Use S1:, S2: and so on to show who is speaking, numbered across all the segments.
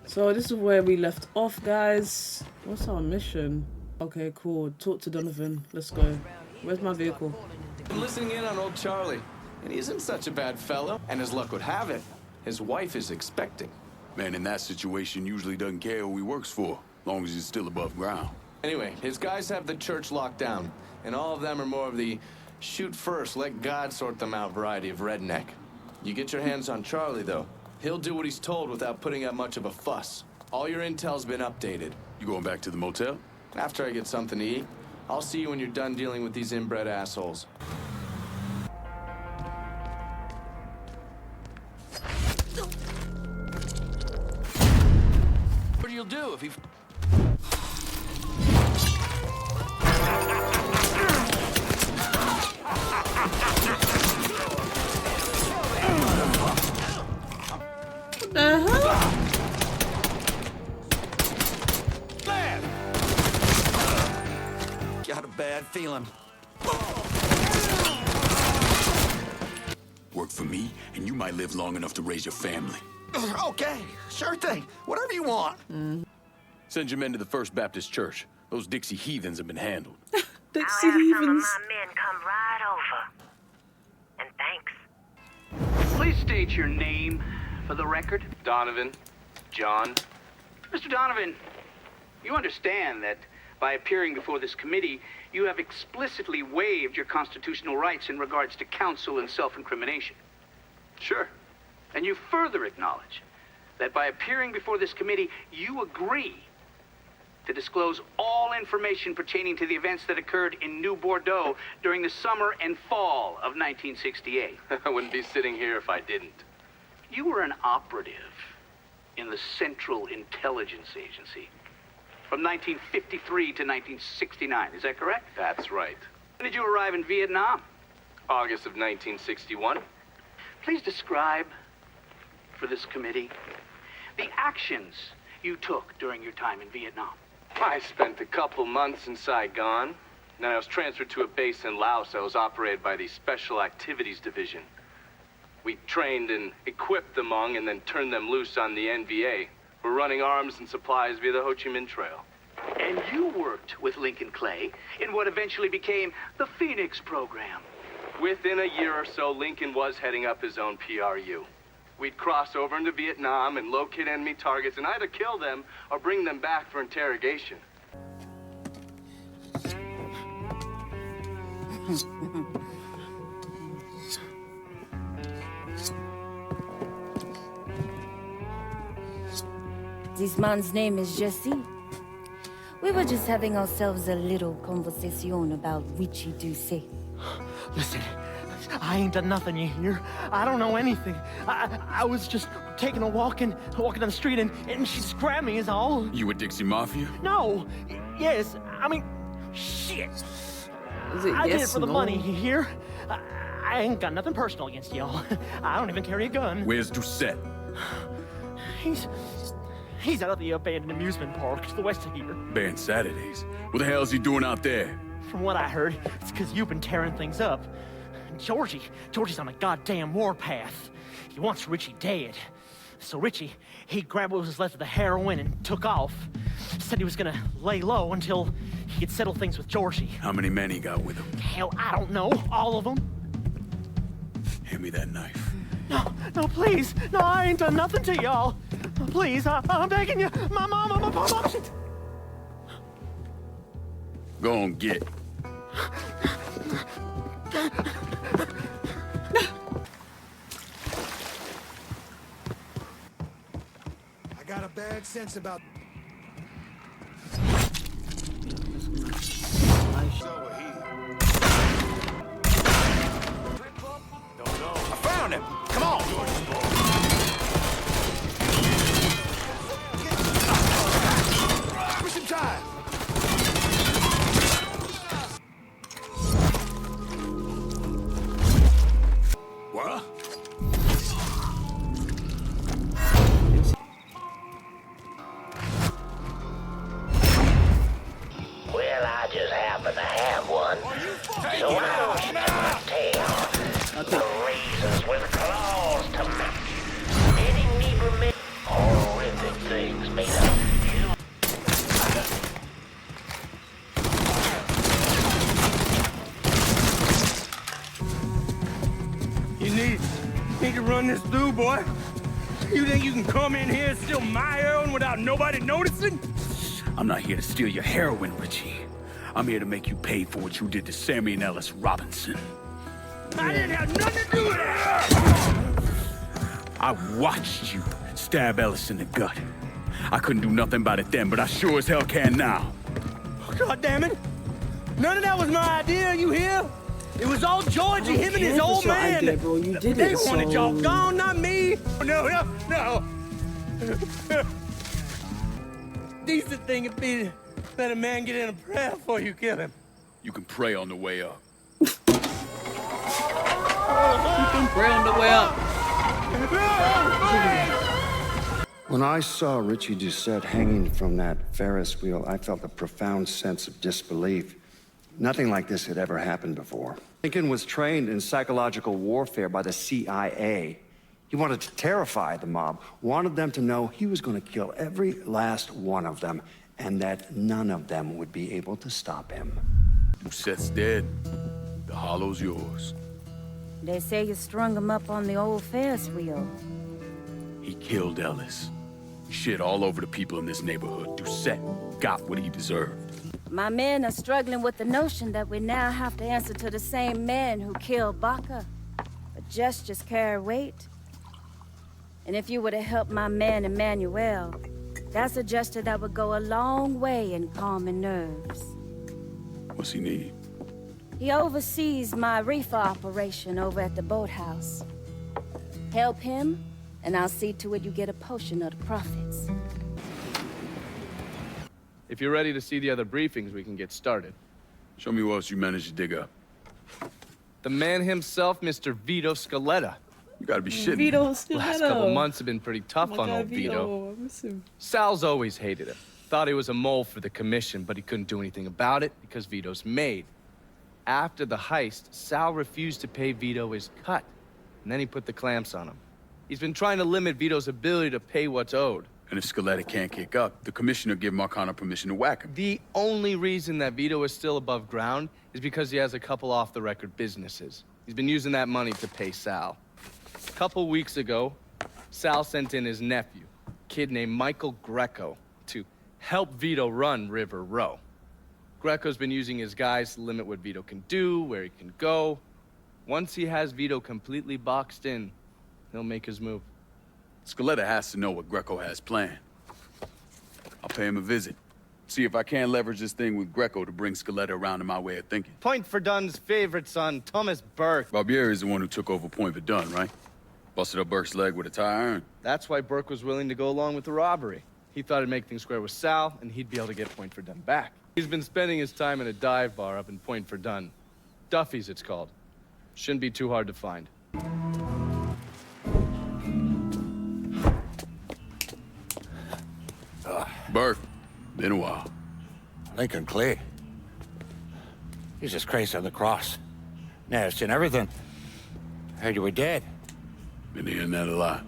S1: So this is where we left off, guys. What's our mission? Okay, cool. Talk to Donovan. Let's go. Where's my vehicle?
S2: I'm listening in on old Charlie, and he isn't such a bad fellow. And as luck would have it, his wife is expecting.
S3: Man in that situation usually doesn't care who he works for, long as he's still above ground.
S2: Anyway, his guys have the church locked down, and all of them are more of the shoot first, let God sort them out variety of redneck. You get your hands on Charlie, though. He'll do what he's told without putting up much of a fuss. All your intel's been updated.
S3: You going back to the motel?
S2: After I get something to eat, I'll see you when you're done dealing with these inbred assholes.
S4: What you'll do if he...
S1: What the hell?
S4: Got a bad feeling.
S3: Work for me, and you might live long enough to raise your family.
S4: Okay, sure thing. Whatever you want.
S3: Send your men to the First Baptist Church. Those Dixie heathens have been handled.
S1: Dixie
S5: I'll have some of
S1: heathens.
S5: my men come right over. And thanks.
S6: Please state your name for the record.
S2: Donovan, John.
S6: Mr. Donovan, you understand that by appearing before this committee, you have explicitly waived your constitutional rights in regards to counsel and self-incrimination.
S2: Sure.
S6: And you further acknowledge that by appearing before this committee, you agree to disclose all information pertaining to the events that occurred in New Bordeaux during the summer and fall of 1968.
S2: I wouldn't be sitting here if I didn't.
S6: You were an operative in the Central Intelligence Agency from 1953 to 1969. Is that correct?
S2: That's right.
S6: When did you arrive in Vietnam?
S2: August of 1961.
S6: Please describe for this committee the actions you took during your time in Vietnam.
S7: I spent a couple months in Saigon. Then I was transferred to a base in Laos that was operated by the Special Activities Division. We trained and equipped the Hmong and then turned them loose on the NVA. We're running arms and supplies via the Ho Chi Minh Trail.
S6: And you worked with Lincoln Clay in what eventually became the Phoenix program.
S7: Within a year or so, Lincoln was heading up his own PRU. We'd cross over into Vietnam and locate enemy targets and either kill them or bring them back for interrogation.
S8: This man's name is Jesse. We were just having ourselves a little conversation about witchy do say.
S9: Listen, I ain't done nothing, you hear? I don't know anything. I was just taking a walking down the street and she just grabbed me is all.
S3: You with Dixie Mafia?
S9: No. Yes. I mean, shit.
S1: Is it
S9: I did it
S1: yes
S9: for the
S1: no?
S9: money, you hear? I ain't got nothing personal against y'all. I don't even carry a gun.
S3: Where's Doucette?
S9: He's out at the abandoned amusement park to the west of here.
S3: Banned Saturdays. What the hell's he doing out there?
S9: From what I heard, it's because you've been tearing things up. Georgie's on a goddamn warpath. He wants Richie dead. So Richie, he grabbed what was left of the heroin and took off. Said he was gonna lay low until he could settle things with Georgie.
S3: How many men he got with him?
S9: Hell, I don't know. All of them.
S3: Hand me that knife.
S9: No, please. No, I ain't done nothing to y'all. Please, I'm begging you. My mom, shit.
S3: Go on, get.
S10: I got a bad sense about...
S4: I found him. Come on.
S10: Push him tight.
S3: What?
S5: Well, I just happen to have one. So I'll give my tale. The razors with claws to match. Any Negro men, horrific things
S11: Need to run this through, boy. You think you can come in here and steal my heroin without nobody noticing?
S3: I'm not here to steal your heroin, Richie. I'm here to make you pay for what you did to Sammy and Ellis Robinson.
S11: I didn't have nothing to do with it!
S3: I watched you stab Ellis in the gut. I couldn't do nothing about it then, but I sure as hell can now.
S11: God damn it! None of that was my idea, you hear? It was all Giorgi, him and his old man.
S1: Idea, bro. You did
S11: They
S1: it,
S11: wanted
S1: so...
S11: y'all gone, not me. No. Decent thing would be to let a man get in a prayer before you kill him.
S3: You can pray on the way up.
S1: You can pray on the way up.
S12: When I saw Richie Doucette hanging from that Ferris wheel, I felt a profound sense of disbelief. Nothing like this had ever happened before. Lincoln was trained in psychological warfare by the CIA. He wanted to terrify the mob, wanted them to know he was going to kill every last one of them, and that none of them would be able to stop him.
S3: Doucette's dead. The hollow's yours.
S8: They say you strung him up on the old Ferris wheel.
S3: He killed Ellis. Shit all over the people in this neighborhood. Doucette got what he deserved.
S8: My men are struggling with the notion that we now have to answer to the same men who killed Baca. But gestures carry weight. And if you were to help my man Emmanuel, that's a gesture that would go a long way in calming nerves.
S3: What's he need?
S8: He oversees my reefer operation over at the boathouse. Help him, and I'll see to it you get a portion of the profits.
S7: If you're ready to see the other briefings, we can get started.
S3: Show me what else you managed to dig up.
S7: The man himself, Mr. Vito Scaletta.
S3: You gotta be shitting.
S1: Vito Scaletta.
S7: Last couple months have been pretty tough on old Vito.
S1: I miss him.
S7: Sal's always hated him. Thought he was a mole for the commission, but he couldn't do anything about it because Vito's made. After the heist, Sal refused to pay Vito his cut, and then he put the clamps on him. He's been trying to limit Vito's ability to pay what's owed.
S3: And if Scaletta can't kick up, the commissioner give Marcano permission to whack him.
S7: The only reason that Vito is still above ground is because he has a couple off-the-record businesses. He's been using that money to pay Sal. A couple weeks ago, Sal sent in his nephew, a kid named Michael Greco, to help Vito run River Row. Greco's been using his guys to limit what Vito can do, where he can go. Once he has Vito completely boxed in, he'll make his move.
S3: Scaletta has to know what Greco has planned. I'll pay him a visit. See if I can't leverage this thing with Greco to bring Scaletta around to my way of thinking.
S7: Point Verdun's favorite son, Thomas Burke.
S3: Barbieri's the one who took over Point Verdun, right? Busted up Burke's leg with a tire iron.
S7: That's why Burke was willing to go along with the robbery. He thought it'd make things square with Sal, and he'd be able to get Point Verdun back. He's been spending his time in a dive bar up in Point Verdun. Duffy's, it's called. Shouldn't be too hard to find.
S3: Burke, been a while.
S4: Lincoln Clay. Jesus Christ on the cross. Now I've seen everything. Heard you were dead.
S3: Been hearing that a lot.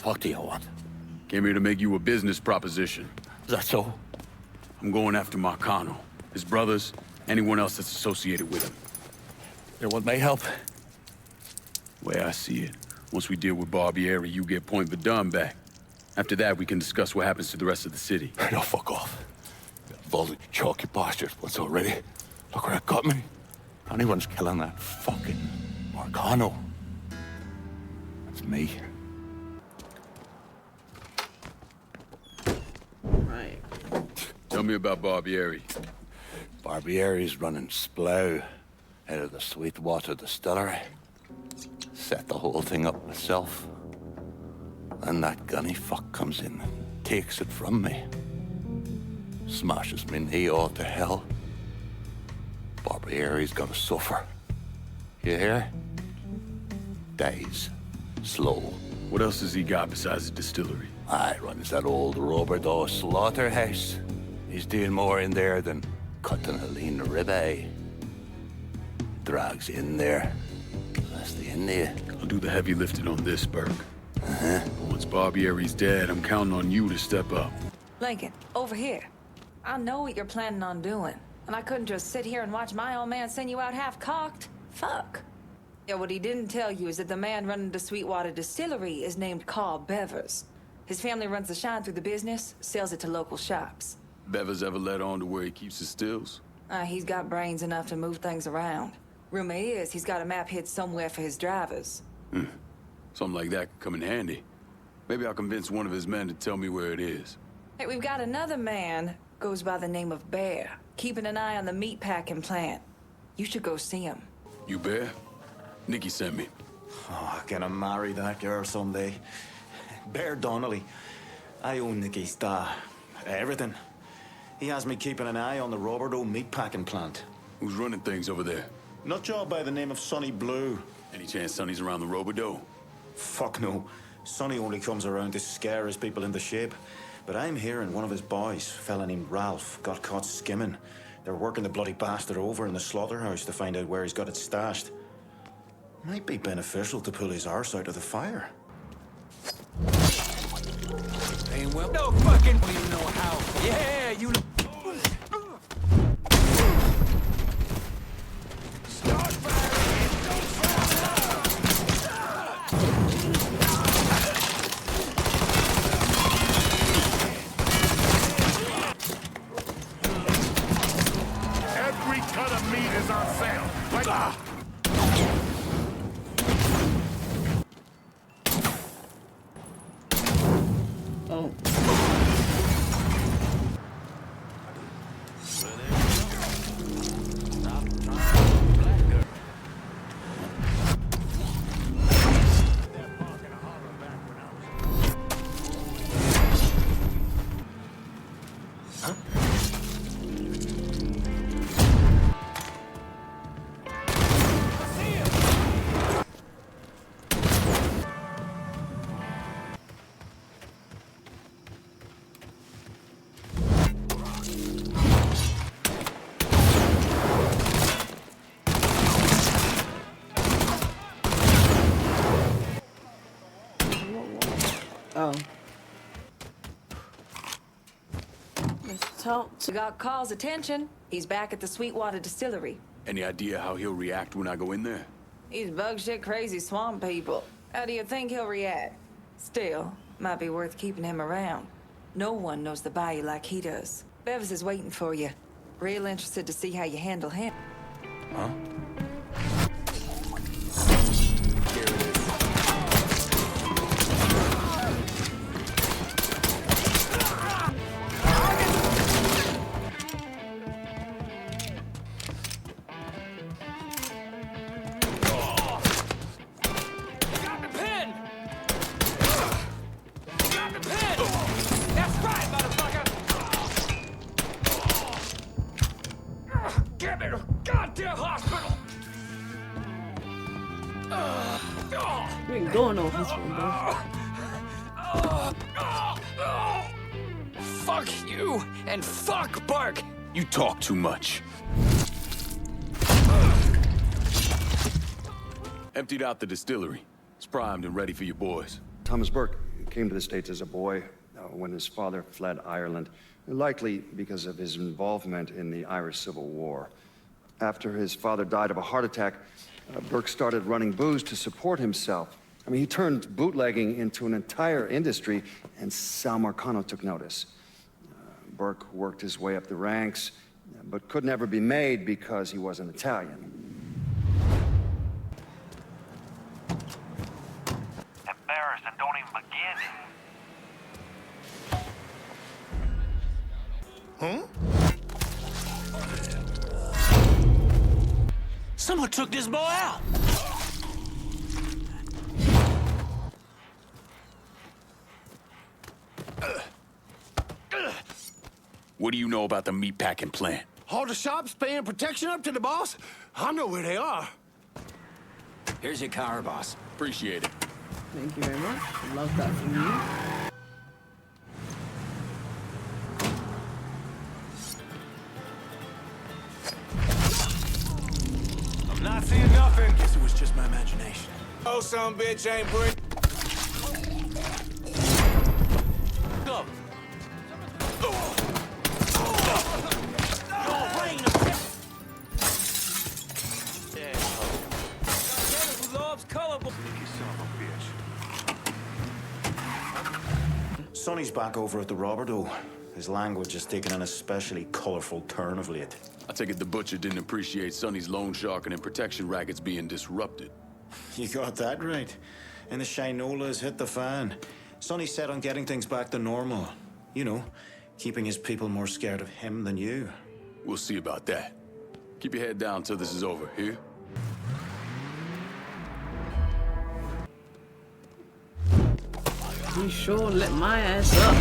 S4: What do you want?
S3: Came here to make you a business proposition.
S4: Is that so?
S3: I'm going after Marcano, his brothers, anyone else that's associated with him.
S4: You want my help?
S3: Way I see it, once we deal with Barbieri, you get Point Verdun back. After that, we can discuss what happens to the rest of the city.
S4: No, fuck off. Volley chalky bastards once already. Look where it got me. Anyone's killing that fucking Marcano. That's me.
S1: Right.
S3: Tell me about Barbieri.
S4: Barbieri's running Splow out of the Sweetwater distillery. Set the whole thing up myself. Then that gunny fuck comes in and takes it from me. Smashes me knee all to hell. Barbieri's gonna suffer. You hear? Dies. Slow.
S3: What else has he got besides the distillery?
S4: I runs that old Bordeaux slaughterhouse. He's doing more in there than cutting a lean ribeye. Drags in there. That's the India.
S3: I'll do the heavy lifting on this, Burke. Once Barbieri's dead, I'm counting on you to step up.
S13: Lincoln, over here. I know what you're planning on doing, and I couldn't just sit here and watch my old man send you out half-cocked. Fuck. Yeah, what he didn't tell you is that the man running the Sweetwater Distillery is named Carl Bevers. His family runs the shine through the business, sells it to local shops.
S3: Bevers ever let on to where he keeps his stills?
S13: He's got brains enough to move things around. Rumor is he's got a map hid somewhere for his drivers.
S3: Something like that could come in handy. Maybe I'll convince one of his men to tell me where it is.
S13: Hey, we've got another man, goes by the name of Bear, keeping an eye on the meatpacking plant. You should go see him.
S3: You Bear? Nikki sent me.
S14: Oh, I'm gonna marry that girl someday. Bear Donnelly. I own Nicky's everything. He has me keeping an eye on the Bordeaux meatpacking plant.
S3: Who's running things over there?
S14: Nut job by the name of Sonny Blue.
S3: Any chance Sonny's around the Bordeaux?
S14: Fuck no. Sonny only comes around to scare his people into shape. But I'm hearing one of his boys, a fella named Ralph, got caught skimming. They're working the bloody bastard over in the slaughterhouse to find out where he's got it stashed. Might be beneficial to pull his arse out of the fire.
S11: Ain't well, no fucking don't even know how. Yeah, you. Start firing and don't
S15: Every cut of meat is on sale. Like
S1: Oh. Oh. Let's talk to...
S13: Got Carl's attention. He's back at the Sweetwater Distillery.
S3: Any idea how he'll react when I go in there?
S13: He's bug shit crazy swamp people. How do you think he'll react? Still, might be worth keeping him around. No one knows the bayou like he does. Bevis is waiting for you. Real interested to see how you handle him.
S3: Huh?
S1: We ain't going no hospital, bro.
S11: Fuck you and fuck Burke.
S3: You talk too much. Emptied out the distillery. It's primed and ready for your boys.
S12: Thomas Burke came to the States as a boy when his father fled Ireland, likely because of his involvement in the Irish Civil War. After his father died of a heart attack, Burke started running booze to support himself. I mean, he turned bootlegging into an entire industry, and Sal Marcano took notice. Burke worked his way up the ranks, but could never be made because he wasn't Italian.
S16: Embarrassing, don't even begin.
S11: Huh? Someone took this boy out.
S3: What do you know about the meatpacking plant?
S11: All the shops paying protection up to the boss? I know where they are. Here's your car, boss.
S3: Appreciate it.
S1: Thank you very much. Love that from you.
S11: I'm not seeing nothing. Guess it was just my imagination. Oh, some bitch ain't brick. Go.
S14: Sonny's back over at the Bordeaux. His language has taken an especially colorful turn of late.
S3: I take it the butcher didn't appreciate Sonny's loan sharking and protection rackets being disrupted.
S14: You got that right. And the Shinola has hit the fan. Sonny's set on getting things back to normal. You know, keeping his people more scared of him than you.
S3: We'll see about that. Keep your head down till this is over, here?
S1: You sure lit my ass up.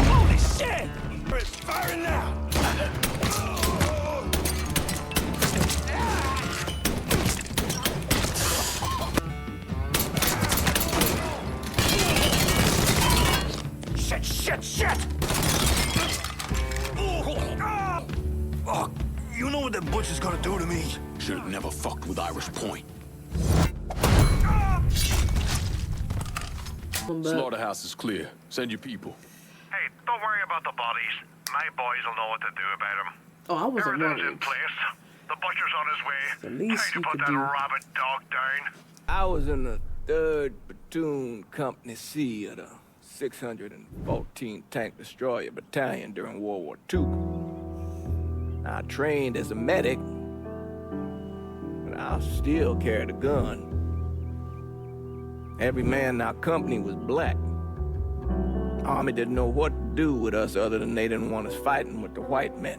S11: Holy shit! It's firing now! Shit! Oh, you know what that butcher's gonna do to me?
S3: Should've never fucked with Irish Point. Slaughterhouse is clear. Send your people.
S16: Hey, don't worry about the bodies. My boys will know what to do about them.
S1: Oh, I wasn't
S16: Everything's
S1: worried.
S16: in place. The butcher's on his way.
S1: The least
S16: Time to
S1: you
S16: put
S1: could
S16: that
S1: do.
S16: rabid dog down.
S11: I was in the 3rd Platoon Company C of the 614 Tank Destroyer Battalion during World War II. I trained as a medic, but I still carried a gun. Every man in our company was black. Army didn't know what to do with us other than they didn't want us fighting with the white men.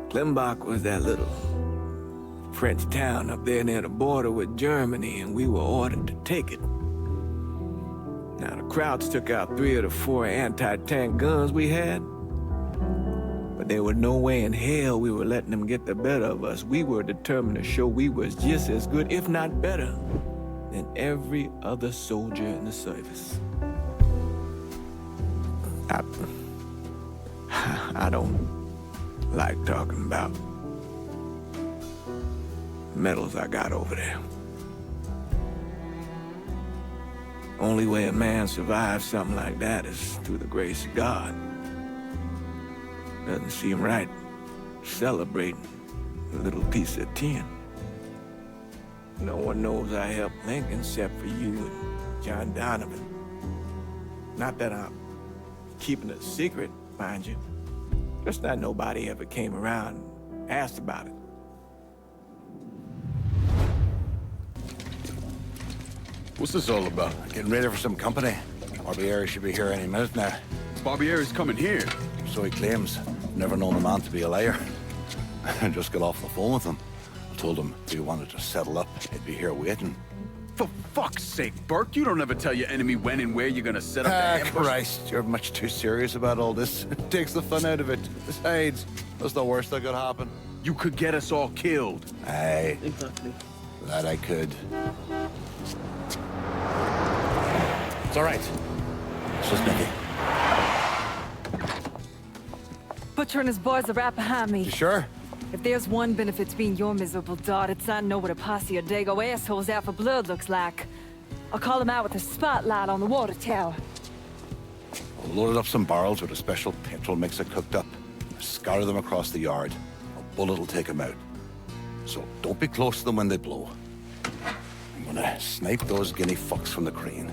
S11: Klimbach was that little French town up there near the border with Germany, and we were ordered to take it. Now, the Krauts took out 3 of the 4 anti-tank guns we had, but there was no way in hell we were letting them get the better of us. We were determined to show we was just as good, if not better, than every other soldier in the service. I don't like talking about medals I got over there. Only way a man survives something like that is through the grace of God. Doesn't seem right celebrating a little piece of tin. No one knows I helped Lincoln except for you and John Donovan. Not that I'm keeping it a secret, mind you. Just that nobody ever came around and asked about it.
S3: What's this all about?
S4: Getting ready for some company. Barbieri should be here any minute now.
S3: Barbieri's coming here.
S4: So he claims. Never known a man to be a liar. I just got off the phone with him. I told him if he wanted to settle up, he'd be here waiting.
S3: For fuck's sake, Burke, you don't ever tell your enemy when and where you're gonna set up the ambush.
S4: Christ, you're much too serious about all this. It takes the fun out of it. Besides, that's the worst that could happen.
S3: You could get us all killed.
S4: Aye.
S1: Exactly.
S4: That I could. It's all right. It's just Nicky.
S17: Butcher and his boys are right behind me.
S4: You sure?
S17: If there's one benefit to being your miserable dot, it's I know what a posse of Dago assholes out for blood looks like. I'll call them out with a spotlight on the water tower.
S4: I loaded up some barrels with a special petrol mixer cooked up. I scattered them across the yard. A bullet will take them out. So don't be close to them when they blow. I'm gonna snipe those guinea fucks from the crane.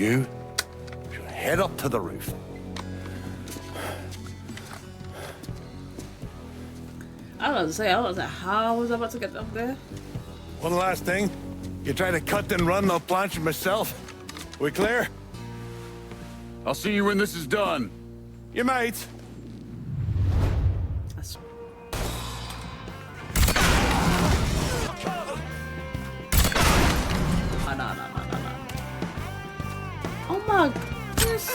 S4: You should head up to the roof.
S1: I was like, how was I about to get up there?
S4: One last thing. You try to cut and run, I'll planch it myself. We clear?
S3: I'll see you when this is done.
S4: You might.
S1: That's... No. Oh my goodness.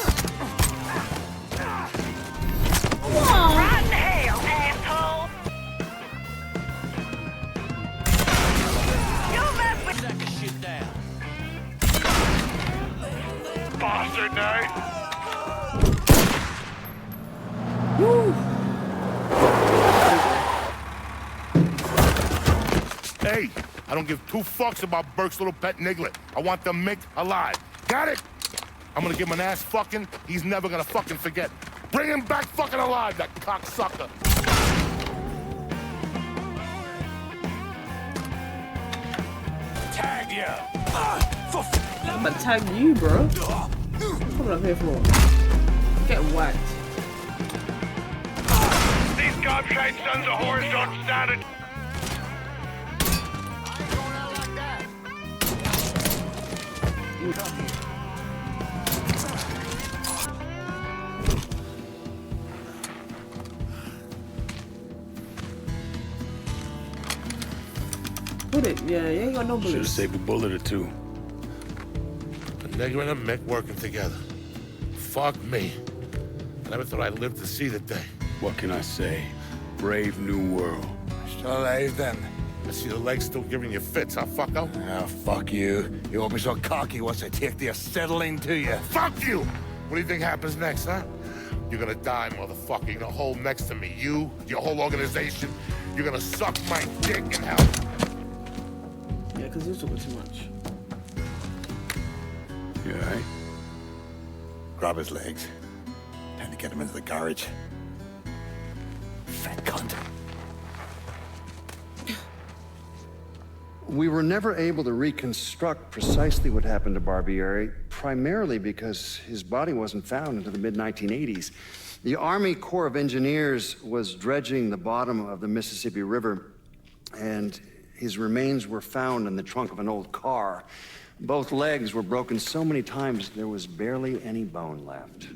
S1: Come on.
S16: Right in hell, asshole! You mess with that shit down. Bastard night.
S1: Woo.
S15: Hey, I don't give two fucks about Burke's little pet Niglet. I want the Mick alive. Got it? I'm gonna give him an ass fucking he's never gonna fucking forget. Bring him back fucking alive, that cocksucker.
S1: Tag you. I'm about to tag you, bro. What's coming up here for? Get whacked.
S16: These gobshite sons of whores don't stand it.
S1: Put it, yeah, you ain't got no bullets.
S3: Should've saved a bullet or two.
S15: A nigger and a Mick working together. Fuck me. I never thought I'd live to see the day.
S3: What can I say? Brave new world.
S4: Still alive then?
S15: I see the legs still giving you fits, huh, fucko?
S4: Ah, fuck you. You won't be so cocky once I take the acetylene to you.
S15: Fuck you! What do you think happens next, huh? You're gonna die, motherfucker. You're gonna hold next to me. You, your whole organization, you're gonna suck my dick in hell.
S1: Yeah, because you're talking too much.
S3: You alright?
S4: Grab his legs. Time to get him into the garage. Fat cunt.
S12: We were never able to reconstruct precisely what happened to Barbieri, primarily because his body wasn't found until the mid-1980s. The Army Corps of Engineers was dredging the bottom of the Mississippi River, and his remains were found in the trunk of an old car. Both legs were broken so many times there was barely any bone left.